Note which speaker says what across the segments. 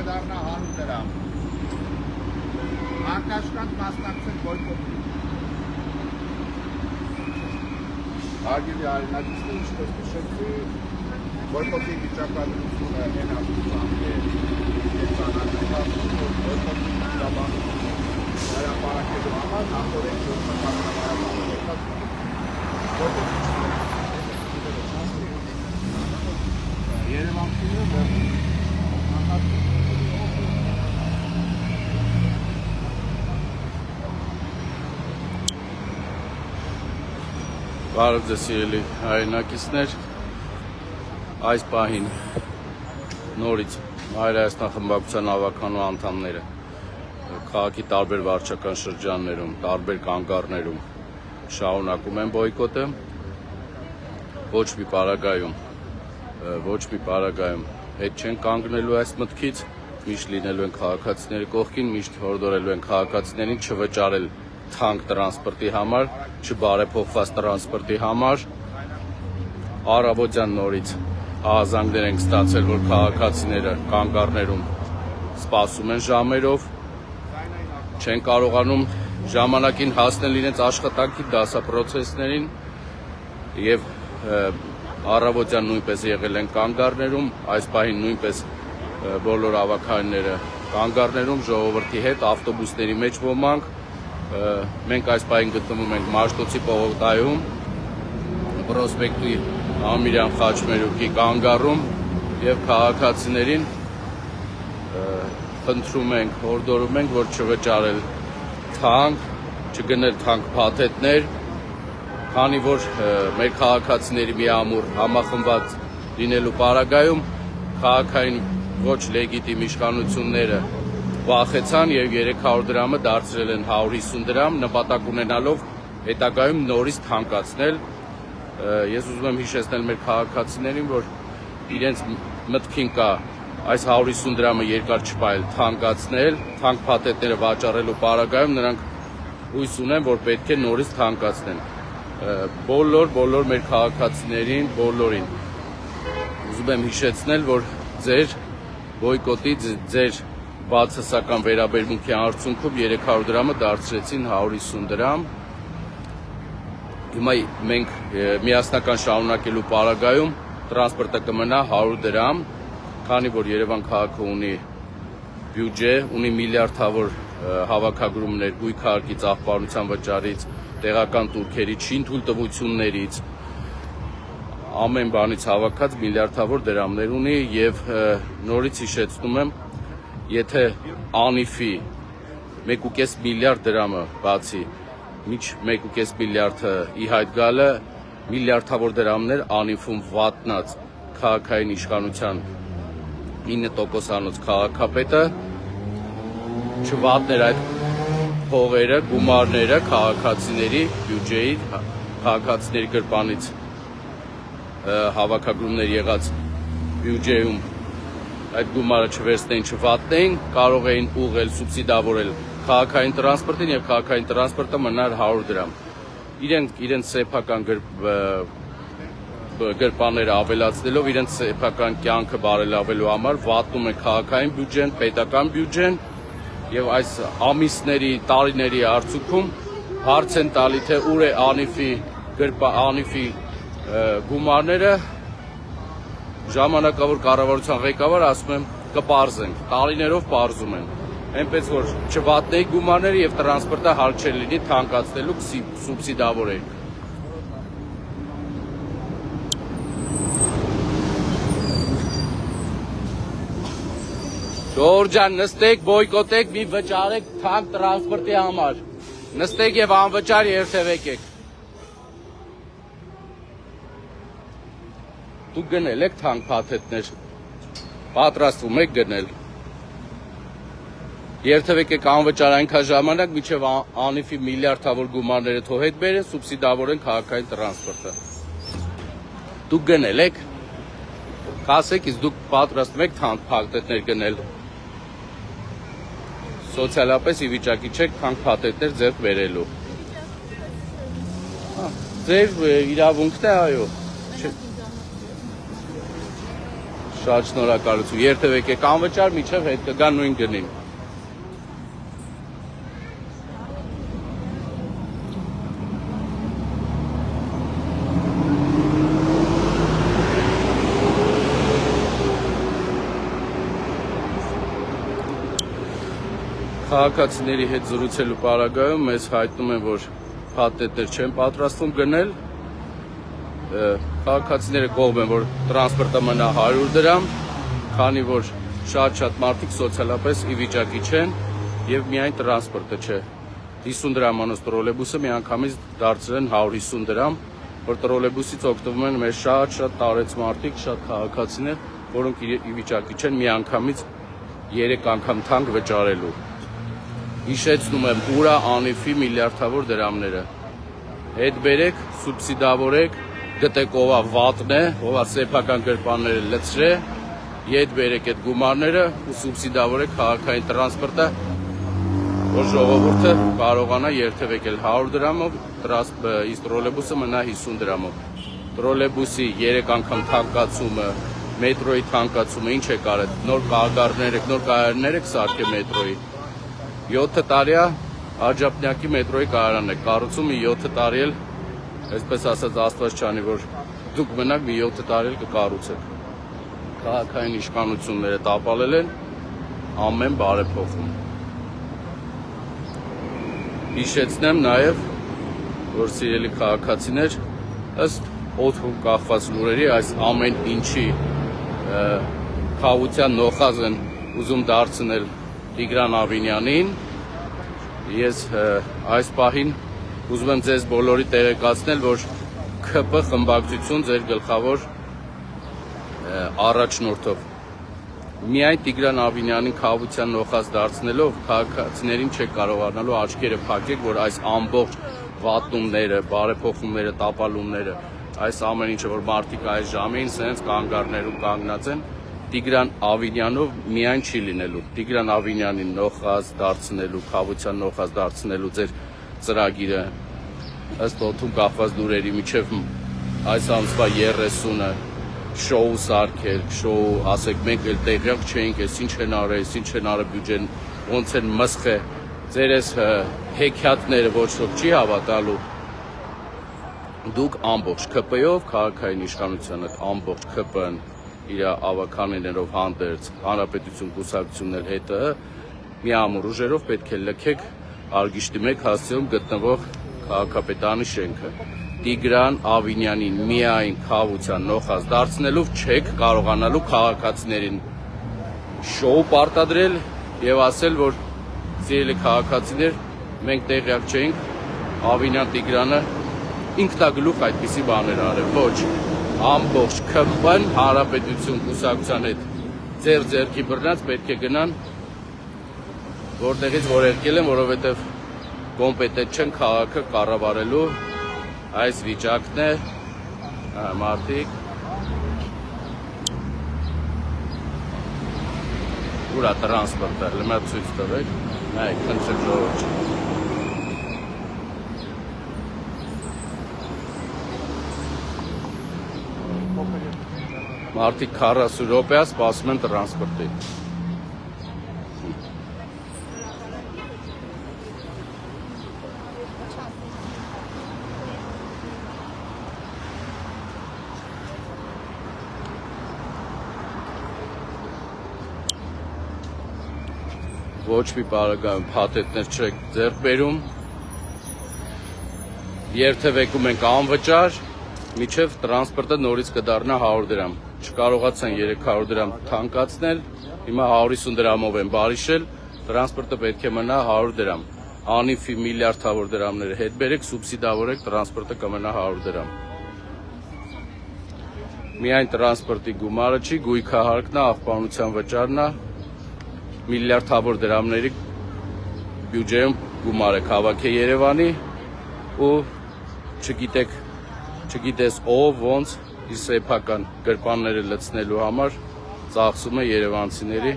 Speaker 1: կդառնա 100 դրամ։ Անկաշկանք մասնակցել բոյկոտի։ Հարգելի հայրենակիցներ, ինչպես նշեցի, բոյկոտի վիճակագրությունը այն ապուծան է կենցանակրթացում, որ բոյկոտի վիճաբանում հրապարակելու համար նախորեն
Speaker 2: Բարև ձեզ սիրելի հայրենակիցներ, այս պահին նորից Հայրահայաստան խմբակցության ավականու անդամները քաղաքի տարբեր վարչական շրջաններում, տարբեր կանգառներում շարունակում են բոյկոտը, ոչ մի պարագայում հետ չեն կանգնելու այս մտքից, միշտ լինելու են քաղաքացիների կողքին, միշտ հորդորելու են քաղաքացիներին չվճարել թանկ տրանսպորտի համար, չբարեփոխված տրանսպորտի համար։ Առավոտյան նորից ահազանգներ ենք ստացել, որ քաղաքացիները կանգառներում սպասում են ժամերով, չեն կարողանում ժամանակին հասնել իրենց աշխատանքի դասապրոցեսներին եւ առավոտյան նույնպես եղել են կանգառներում, այս պահին նույնպես բոլոր ավականները կանգառներում ժողովրդի հետ, ավտոբուսների մեջ ոմանք, մենք այս պահին գտնվում ենք Մաշտոցի պողոտայում, Պրոսպեկտի Ամիրյան Խաչմերուկի կանգառում եւ քաղաքացիներին խնդրում ենք, հորդորում ենք, որ չվճարել թանկ, չգնել թանկ փաթեթներ, քանի որ մեր քաղաքացիների միամուռ համախմբված լինելու պարագայում քաղաքային ոչ լեգիտիմ իշխանությունները վախեցան եւ 300 դրամը դարձրել են 150 դրամ, նպատակ ունենալով հետագայում նորից թանկացնել։ Ես ուզում եմ հիշեցնել մեր քաղաքացիներին, որ իրենց մտքին կա այս 150 դրամը երկար չպայել թանկացնել, թանկ փաթեթները վաճառելու պարագայում նրանք հույս ունեն, որ պետք է նորից թանկացնեն։ Բոլոր մեր քաղաքացիներին, բոլորին ուզում եմ հիշեցնել, որ ձեր բոյկոտի, ձեր բացասական վերաբերմունքի արդյունքում 300 դրամը դարձրեցին 150 դրամ։ Հիմա մենք միասնական շարունակելու պարագայում տրանսպորտը կմնա 100 դրամ, քանի որ Երևան քաղաքը ունի բյուջե, ունի միլիարդավոր հավաքագրումներ գույք հարկի ծախպարության վճարից, տեղական տուրքերից, շինթույլտվություններից, ամեն բանից հավաքած միլիարդավոր դրամներ ունի եւ նորից հիշեցնում եմ, եթե անիֆի 1.5 միլիարդ դրամը բացի միջ 1.5 միլիարդը ի հայտ գալը միլիարդավոր դրամներ անիֆում վատնած քաղաքային իշխանության 9%-անոց քաղաքապետը չվատներ այդ փողերը, գումարները քաղաքացիների բյուջեի, քաղաքացիների գրպանից հավաքագրումներ եղած բյուջեում այդ գումարը չվերցնեին, չվատնեին, կարող էին ուղղել, սուբսիդավորել քաղաքային տրանսպորտին եւ քաղաքային տրանսպորտը մնար 100 դրամ։ Իրենց սեփական գրպանները ավելացնելով, իրենց սեփական կյանքը բարելավելու համար վատնում են քաղաքային բյուջեն, պետական բյուջեն եւ այս ամիսների, տարիների արդյունքում հարց են տալի, թե ուր է անիֆի գումարները, ժամանակավոր կառավարության ղեկավար ասում եմ կպարզենք, տարիներով պարզում են, այնպես որ չվատնեի գումարները եւ տրանսպորտը հարկ չէր լինի թանկացնելու, սուբսիդավորեին։ Ժողովուրդ, նստեք, բոյկոտեք, մի վճարեք թանկ տրանսպորտի համար, նստեք եւ անվճար երթևեկեք։ Դուք գնել եք թանկ փաթեթներ, պատրաստվում եք գնել։ Երթևեկեք անվճար այնքան ժամանակ, մինչև անիֆի միլիարդավոր գումարները թող հետ բերեն, սուբսիդավորեն քաղաքային տրանսպորտը։ Դուք գնել եք, կասեք, իսկ դուք պատրաստվում եք թանկ փաթեթներ գնել։ Սոցիալապես ի վիճակի չեք թանկ փաթեթներ ձեռք բերելու։ Ձեր իրավունքն է, այո։ Շատ շնորհակալություն։ Երթևեք եք անվճար, միջև հետ կգա նույն գնին։ Քաղաքացիների հետ զրուցելու պարագայում մեզ հայտնում են, որ փաթեթներ չեն պատրաստվում գնել։ Քաղաքացիները կողմ են, որ տրանսպորտը մնա 100 դրամ, քանի որ շատ մարդիկ սոցիալապես ի վիճակի չեն եւ միայն տրանսպորտը չէ։ 50 դրամանոց տրոլեյբուսը միանգամից դարձրել են 150 դրամ, որ տրոլեյբուսից օգտվում են մեր շատ տարեց մարդիկ, շատ քաղաքացիներ, որոնք ի վիճակի չեն միանգամից 3 անգամ թանկ վճարելու։ Հիշեցնում եմ ուրա անիֆի միլիարդավոր դրամները։ Հետ բերեք, սուբսիդավորեք, գտեք ովա վատն է, ովա սեփական գրպանները լցրե, ետ բերեք այդ գումարները ու սուբսիդավորեք քաղաքային տրանսպորտը, որ ժողովուրդը կարողանա երթևեկել 100 դրամով, իսկ տրոլեյբուսը մնա 50 դրամով։ Տրոլեյբուսի 3 անգամ թանկացումը, մետրոյի թանկացումը ինչ է կարել, նոր կայարաններ եք սարքել մետրոյի։ 7 տարի է Աջափնյակի մետրոյի կայարանն է, կառուցում 7 տարի էլ, այսպես ասած Աստված չանի, որ դուք մնաք մի 7 տարի էլ կկառուցեք։ Քաղաքային իշխանությունները տապալել են, ամեն բան է փոխում։ Հիշեցնեմ նաև, որ սիրելի քաղաքացիներ, ըստ օդում կախված լուրերի այս ամեն ինչի խաղաղության նոխազ են ուզում դարձնել Տիգրան Ավինյանին, ես այս պահին ուզում եմ ձեզ բոլորի տեղեկացնել, որ ՔՊ խմբակցություն ձեր գլխավոր առաջնորդով միայն Տիգրան Ավինյանին խաղաղության նոխազ դարձնելով քաղաքացիներին չեք կարողանալու աչքերը փակեք, որ այս ամբողջ վատումները, բարեփոխումները, տապալումները, այս ամեն ինչը, որ մարդիկ այս ժամին սենց կանգառներում կանգնած են, Տիգրան Ավինյանով միայն չի լինելու։ Տիգրան Ավինյանին նոխազ դարձնելու, խաղաղության նոխազ դարձնելու ձեր ծրագիրը ըստ օդում կախված լուրերի միջև այս ամսվա 30-ը շոու սարքել, շոու, ասեք մենք էլ տեղյակ չէինք, ես ինչ են արել, ինչ են արել բյուջեն, ոնց են մսխե, ձեր այս հեքիաթները ոչ ոք չի հավատալու։ Դուք ամբողջ ՔՊ-ով, քաղաքային իշխանությունը ամբողջ ՔՊ-ն իր ավականներով հանդերձ հանրապետություն կուսակցություններ հետը միամուր ուժերով պետք է լքեք Արգիշտի 1 հասցեում գտնվող քաղաքապետարանի շենքը։ Տիգրան Ավինյանին միայն խաղաղության նոխազ դարձնելով չեք կարողանալու քաղաքացիներին շոու պարտադրել եւ ասել, որ սիրելի քաղաքացիներ, մենք տեղյակ չէինք, Ավինյան Տիգրանը ինքնագլուխ այդպիսի բաներ արել։ Ոչ, ամբողջ ՔՊ-ն հանրապետություն կուսակցության հետ ձեռքի բռնած պետք է գնան որտեղից որ եկել են, որովհետև կոմպետենտ չեն քաղաքը կառավարելու, այս վիճակն է, մարդիկ, ուրա տրանսպորտը, լմա ցույց տվեք, նայեք, խնդրեմ ժողովուրդ։ Մարդիկ 40 րոպե սպասում են տրանսպորտին։ Ոչ մի պարագայում փաթեթներ չեք ձեռք բերում, երթևեկում ենք անվճար, միջև տրանսպորտը նորից կդառնա 100 դրամ։ Չկարողացան 300 դրամ թանկացնել, հիմա 150 դրամով են բարիշել, տրանսպորտը պետք է մնա 100 դրամ։ Անիֆի միլիարդավոր դրամները հետ բերեք, սուբսիդավորեք, տրանսպորտը կմնա 100 դրամ։ Միայն տրանսպորտի գումարը չի, գույքահարկն է, աղբանության վճարն է, միլիարդավոր դրամների բյուջեում գումար եք հավաքել Երևանի ու չգիտես ով ոնց իր սեփական գրպանները լցնելու համար ծախսում է երևանցիների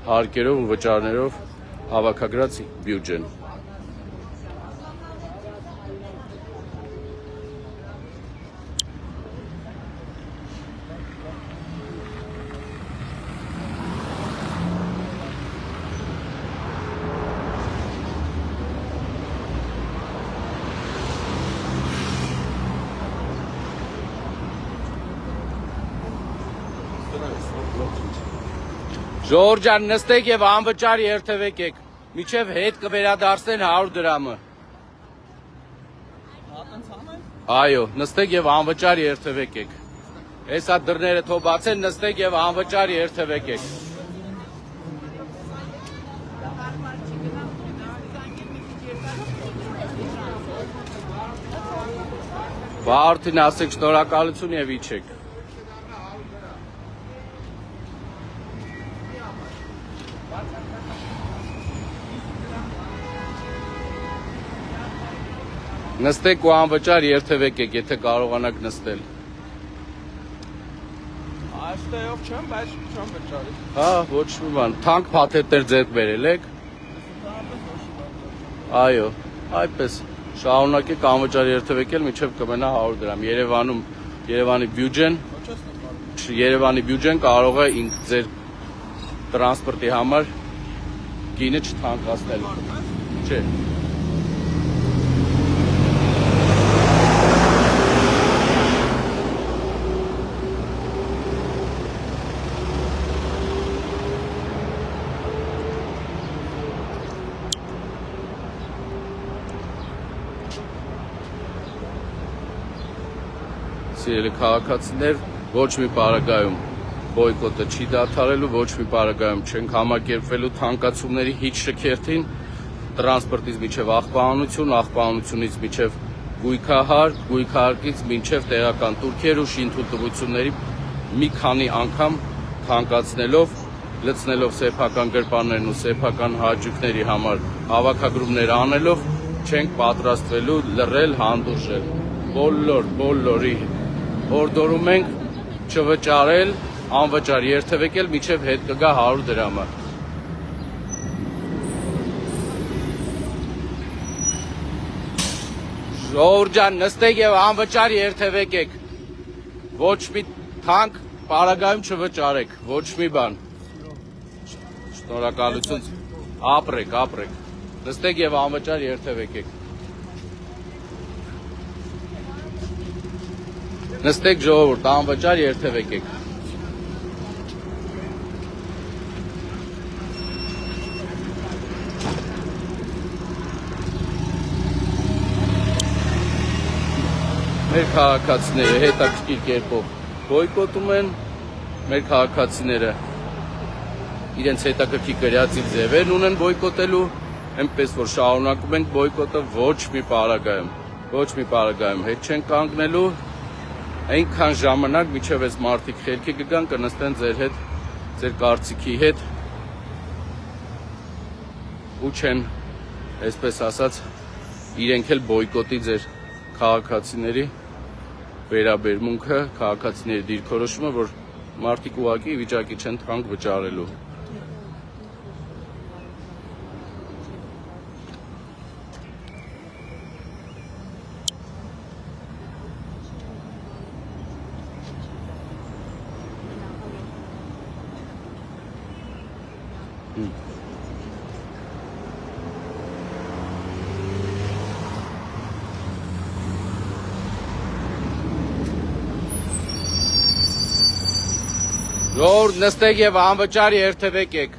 Speaker 2: հարկերով ու վճարներով հավաքագրած բյուջեն։ Ժողովուրդ ջան, նստեք եւ անվճար երթևեք եք։ Միջև հետ կվերադարձնեն 100 դրամը։ Այո, նստեք եւ անվճար երթևեք եք։ Հեսա դռները թող բացեն, նստեք եւ անվճար երթևեք եք։ Վարդին ասեք շնորհակալություն եւ իջեք։ Նստեք ու անվճար երթևեք եք, եթե կարողանաք նստել։
Speaker 3: Այստեղով չեմ, բայց չեմ վճարի։
Speaker 2: Հա, ոչ մի բան։ Թանկ փաթեթներ ձեռք բերել եք։ Այո, այդպես։ Շարունակեք անվճար երթևեք ել, մինչև կմնա 100 դրամ։ Երևանի բյուջեն կարող է ինք ձեր տրանսպորտի համար գինը չթանկացնել։ Չէ։ Սիրելի քաղաքացիներ, ոչ մի պարագայում բոյկոտը չի դադարելու, ոչ մի պարագայում չենք համակերպվելու թանկացումների հիջ շքերթին, տրանսպորտից մինչև աղբանություն, աղբանությունից մինչև գույքահար, գույքահարկից մինչև տեղական տուրքեր ու շինթույլտվությունների մի քանի անգամ թանկացնելով, լցնելով սեփական գրպաններն ու սեփական հաճույքների համար հավաքագրումներ անելով, չենք պատրաստվելու լռել, հանդուրժել։ Բոլորի հորդորում ենք չվճարել, անվճար երթևեք ել, մինչև հետ կգա 100 դրամը։ Ժողովուրդ ջան, նստեք եւ անվճար երթևեք եք։ Ոչ մի թանկ պարագայում չվճարեք, ոչ մի բան։ Շնորհակալություն։ Ապրեք։ Նստեք եւ անվճար երթևեք եք։ Նստեք ժողովուրդ, անվճար երթևեք եք։ Մեր քաղաքացիները հետաքրքիր կերպով բոյկոտում են, մեր քաղաքացիները իրենց հետաքրքիր գրածի ձևերն ունեն բոյկոտելու, այնպես որ շարունակում ենք բոյկոտը ոչ մի պարագայում հետ չեն կանգնելու, այնքան ժամանակ միջև այս մարդիկ խելքի կգան, կնստեն ձեր հետ, ձեր կարծիքի հետ ու չեն, այսպես ասած, իրենք էլ բոյկոտի ձեր քաղաքացիների վերաբերմունքը, քաղաքացիների դիրքորոշումը, որ մարդիկ ուղղակի վիճակի չեն թանկ վճարելու։ Ժողովուրդ, նստեք եւ անվճար երթևեք եք։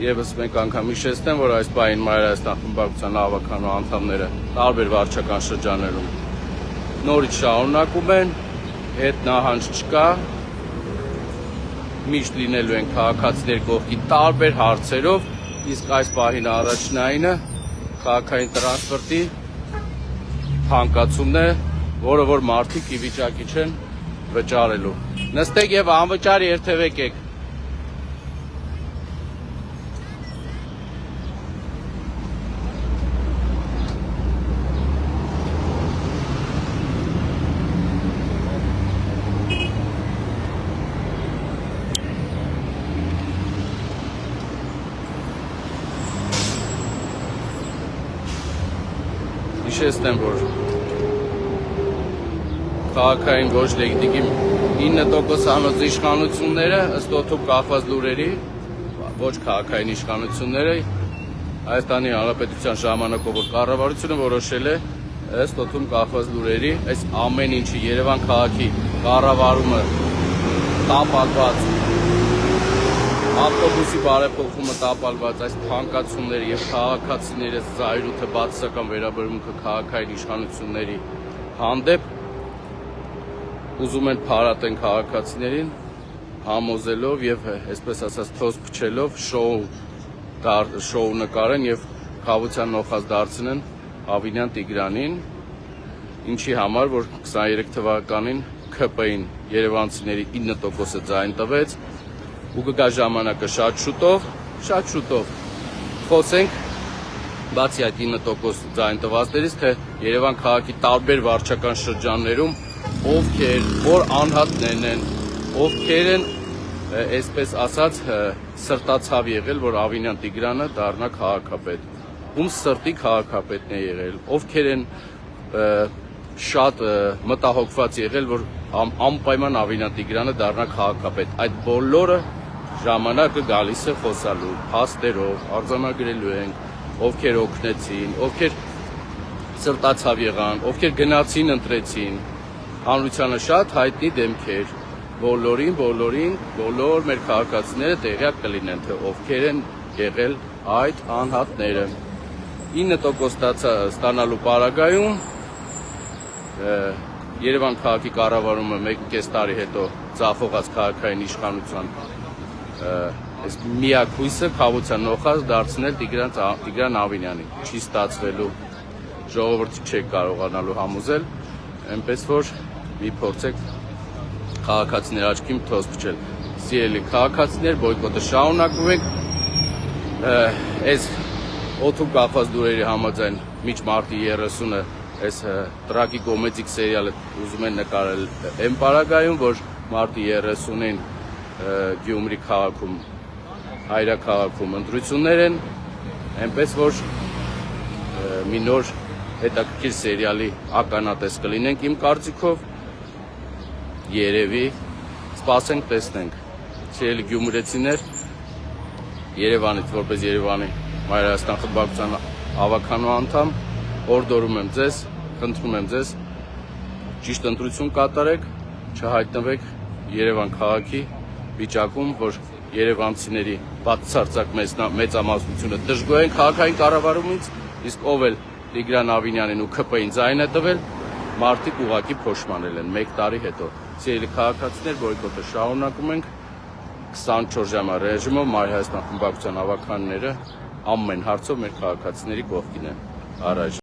Speaker 2: Եվս մեկ անգամ հիշեցնեմ, որ այս պահին Մայրաստան խմբակցության հավաքանու անդամները տարբեր վարչական շրջաններում նորից շարունակում են, հետ նահանջ չկա, միշտ լինելու են քաղաքացիների կողքի տարբեր հարցերով, իսկ այս պահին առաջնայինը քաղաքային տրանսպորտի թանկացումն է, որը որ մարդիկ ի վիճակի չեն վճարելու։ Նստեք եւ անվճար երթևեք եք։ Հիշեցնեմ, որ քաղաքային ոչ լեգիտիմ 9%-անոց իշխանությունները ըստ օդում կախված լուրերի, ոչ քաղաքային իշխանությունները Հայաստանի Հանրապետության ժամանակով որ կառավարությունը որոշել է ըստ օդում կախված լուրերի, այս ամեն ինչի Երևան քաղաքի կառավարումը տապալված, ավտոբուսի բարեփոխումը տապալված, այս թանկացումները եւ քաղաքացիների զայրույթը բացասական վերաբերմունքը քաղաքային իշխանությունների հանդեպ ուզում են փարատեն քաղաքացիներին, համոզելով եւ այսպես ասած թոս փչելով շոու նկարեն եւ խաղության նոխած դարձնեն Ավինյան Տիգրանին, ինչի համար, որ 23 թվականին ՔՊ-ին երևանցիների 9%-ը ձայն տվեց ու կգա ժամանակը շատ շուտով խոսենք բացի այդ 9% ձայն տվածներից, թե Երևան քաղաքի տարբեր վարչական շրջաններում ովքեր, որ անհատներն են, ովքեր են, այսպես ասած, սրտացավ եղել, որ Ավինյան Տիգրանը դառնա քաղաքապետ, ում սրտի քաղաքապետն է եղել, ովքեր են շատ մտահոգված եղել, որ անպայման Ավինյան Տիգրանը դառնա քաղաքապետ, այդ բոլորը ժամանակը գալիս է խոսալու, փաստերով, արձանագրելու ենք, ովքեր օգնեցին, ովքեր սրտացավ եղան, ովքեր գնացին, ընտրեցին, հանրությանը շատ հայտնի դեմքեր, բոլոր մեր քաղաքացիները տեղյակ կլինեն, թե ովքեր են եղել այդ անհատները։ 9% ստանալու պարագայում Երևան քաղաքի կառավարումը 1.5 տարի հետո ծախողած քաղաքային իշխանության այս միակ հույսը խաղության նոխած դարձնել Տիգրան Ավինյանին, չի ստացվելու, ժողովրդի չեք կարողանալու համոզել, այնպես որ մի փորձեք քաղաքացիների աչքին թոս փչել։ Սիրելի քաղաքացիներ, բոյկոտը շարունակում ենք, այս օդում կախված լուրերի համաձայն միջ մարտի 30-ը այս տրագիկոմեդիկ սերիալը ուզում են նկարել այն պարագայում, որ մարտի 30-ին Գյումրի քաղաքում, հայրաքաղաքում ընտրություններ են, այնպես որ մի նոր հետաքրքիր սերիալի ականատես կլինենք իմ կարծիքով, երևի, սպասենք, տեսնենք։ Սիրելի գյումրեցիներ, Երևանից, որպես Երևանի Մայրաքաղաք խմբակցության ավականու անդամ, օրդորում եմ ձեզ, խնդրում եմ ձեզ, ճիշտ ընտրություն կատարեք, չհայտնվեք Երևան քաղաքի վիճակում, որ երևանցիների բացարձակ մեծամասնությունը դժգոհ են քաղաքային կառավարումից, իսկ ով էլ Տիգրան Ավինյանին ու ՔՊ-ին ձայն է տվել, մարդիկ ուղղակի փոշմանել են 1 տարի հետո։ Սիրելի քաղաքացիներ, բոյկոտը շարունակում ենք 24 ժամյա ռեժիմով Մայրաքաղաք խմբակցության ավականները ամեն հարցով մեր քաղաքացիների կողքին են։ Առաջ